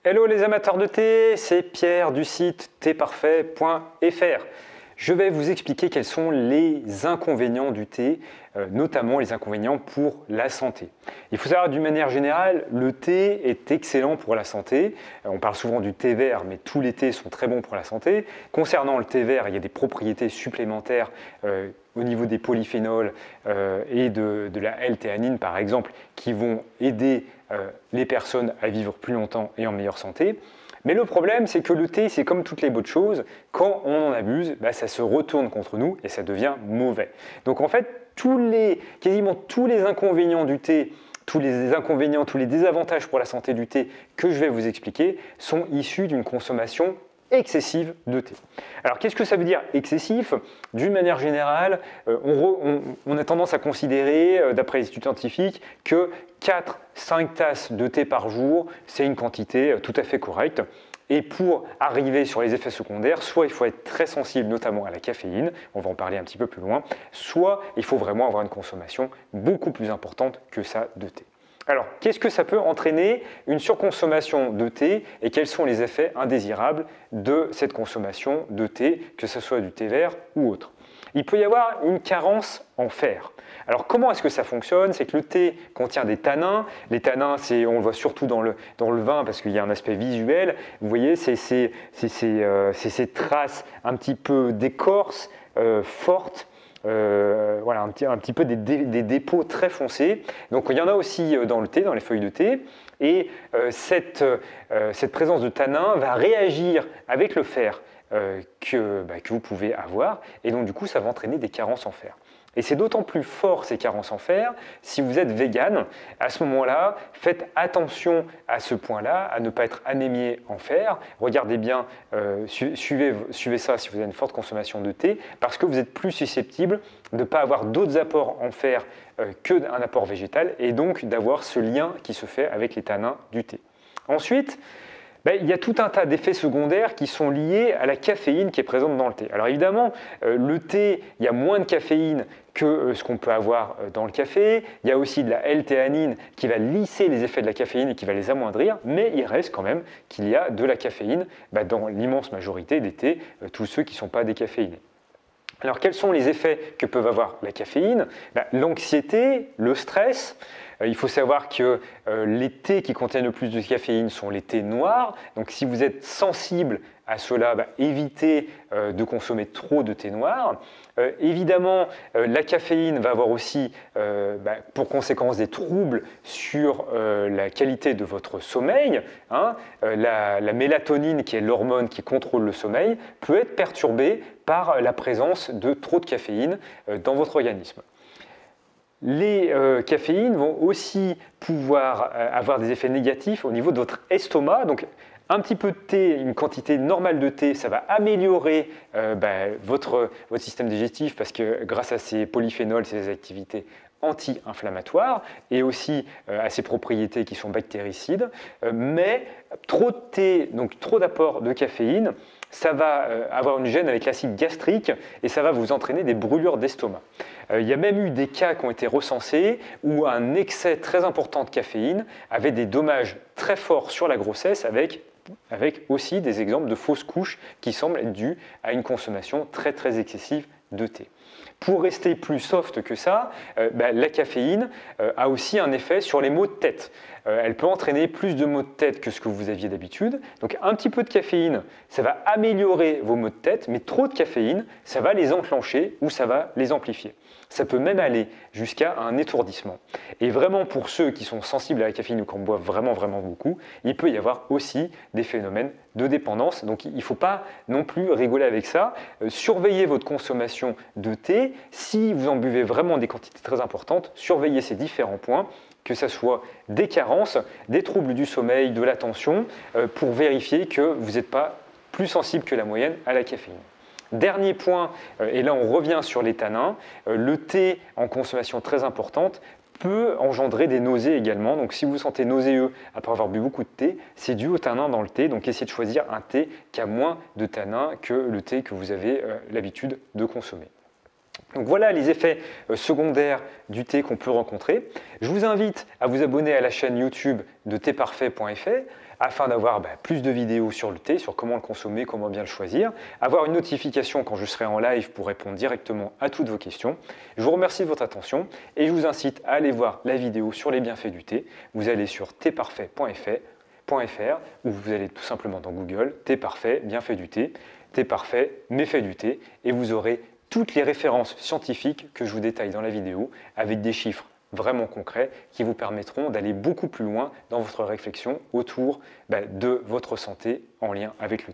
Hello les amateurs de thé, c'est Pierre du site théparfait.fr. Je vais vous expliquer quels sont les inconvénients du thé, notamment les inconvénients pour la santé. Il faut savoir d'une manière générale, le thé est excellent pour la santé. On parle souvent du thé vert, mais tous les thés sont très bons pour la santé. Concernant le thé vert, il y a des propriétés supplémentaires au niveau des polyphénols et de la L-théanine par exemple, qui vont aider les personnes à vivre plus longtemps et en meilleure santé. Mais le problème, c'est que le thé, c'est comme toutes les bonnes choses, quand on en abuse, ça se retourne contre nous et ça devient mauvais. Donc en fait, quasiment tous les inconvénients du thé, tous les désavantages pour la santé du thé que je vais vous expliquer sont issus d'une consommation excessive de thé. Alors qu'est-ce que ça veut dire excessif? D'une manière générale, on a tendance à considérer, d'après les études scientifiques, que 4-5 tasses de thé par jour, c'est une quantité tout à fait correcte. Et pour arriver sur les effets secondaires, soit il faut être très sensible notamment à la caféine, on va en parler un petit peu plus loin, soit il faut vraiment avoir une consommation beaucoup plus importante que ça de thé. Alors, qu'est-ce que ça peut entraîner une surconsommation de thé et quels sont les effets indésirables de cette consommation de thé, que ce soit du thé vert ou autre? Il peut y avoir une carence en fer. Alors, comment est-ce que ça fonctionne? C'est que le thé contient des tanins. Les tanins, on le voit surtout dans le vin parce qu'il y a un aspect visuel. Vous voyez, c'est ces traces un petit peu d'écorce fortes. Voilà, un petit peu des dépôts très foncés. Donc il y en a aussi dans le thé, dans les feuilles de thé. Et cette présence de tanin va réagir avec le fer que vous pouvez avoir. Et donc du coup, ça va entraîner des carences en fer. Et c'est d'autant plus fort ces carences en fer si vous êtes vegan. À ce moment-là, faites attention à ce point-là, à ne pas être anémié en fer. Regardez bien, suivez ça si vous avez une forte consommation de thé, parce que vous êtes plus susceptible de ne pas avoir d'autres apports en fer qu'un apport végétal, et donc d'avoir ce lien qui se fait avec les tanins du thé. Ensuite, il y a tout un tas d'effets secondaires qui sont liés à la caféine qui est présente dans le thé. Alors évidemment, le thé, il y a moins de caféine que ce qu'on peut avoir dans le café. Il y a aussi de la L-théanine qui va lisser les effets de la caféine et qui va les amoindrir, mais il reste quand même qu'il y a de la caféine dans l'immense majorité des thés, tous ceux qui ne sont pas décaféinés. Alors quels sont les effets que peuvent avoir la caféine? L'anxiété, le stress. Il faut savoir que les thés qui contiennent le plus de caféine sont les thés noirs. Donc si vous êtes sensible à cela, évitez de consommer trop de thé noir. Évidemment, la caféine va avoir aussi pour conséquence des troubles sur la qualité de votre sommeil. La mélatonine, qui est l'hormone qui contrôle le sommeil, peut être perturbée par la présence de trop de caféine dans votre organisme. Les caféines vont aussi pouvoir avoir des effets négatifs au niveau de votre estomac. Donc, un petit peu de thé, une quantité normale de thé, ça va améliorer votre système digestif parce que grâce à ces polyphénols, ces activités anti-inflammatoires et aussi à ses propriétés qui sont bactéricides. Mais trop de thé, donc trop d'apport de caféine, ça va avoir une gêne avec l'acide gastrique et ça va vous entraîner des brûlures d'estomac. Il y a même eu des cas qui ont été recensés où un excès très important de caféine avait des dommages très forts sur la grossesse avec aussi des exemples de fausses couches qui semblent être dues à une consommation très très excessive de thé. Pour rester plus soft que ça, la caféine a aussi un effet sur les maux de tête. Elle peut entraîner plus de maux de tête que ce que vous aviez d'habitude. Donc un petit peu de caféine, ça va améliorer vos maux de tête, mais trop de caféine, ça va les enclencher ou ça va les amplifier. Ça peut même aller jusqu'à un étourdissement. Et vraiment pour ceux qui sont sensibles à la caféine ou qui en boivent vraiment vraiment beaucoup, il peut y avoir aussi des phénomènes de dépendance. Donc il ne faut pas non plus rigoler avec ça. Surveillez votre consommation de thé. Si vous en buvez vraiment des quantités très importantes, surveillez ces différents points, que ce soit des carences, des troubles du sommeil, de l'attention, pour vérifier que vous n'êtes pas plus sensible que la moyenne à la caféine. Dernier point, et là on revient sur les tanins, le thé en consommation très importante peut engendrer des nausées également. Donc si vous vous sentez nauséeux après avoir bu beaucoup de thé, c'est dû aux tanins dans le thé. Donc essayez de choisir un thé qui a moins de tanins que le thé que vous avez l'habitude de consommer. Donc voilà les effets secondaires du thé qu'on peut rencontrer. Je vous invite à vous abonner à la chaîne YouTube de théparfait.fr afin d'avoir plus de vidéos sur le thé, sur comment le consommer, comment bien le choisir, avoir une notification quand je serai en live pour répondre directement à toutes vos questions. Je vous remercie de votre attention et je vous incite à aller voir la vidéo sur les bienfaits du thé. Vous allez sur théparfait.fr ou vous allez tout simplement dans Google, thé parfait, bienfaits du thé, thé parfait, méfaits du thé et vous aurez toutes les références scientifiques que je vous détaille dans la vidéo avec des chiffres vraiment concrets qui vous permettront d'aller beaucoup plus loin dans votre réflexion autour de votre santé en lien avec le thé.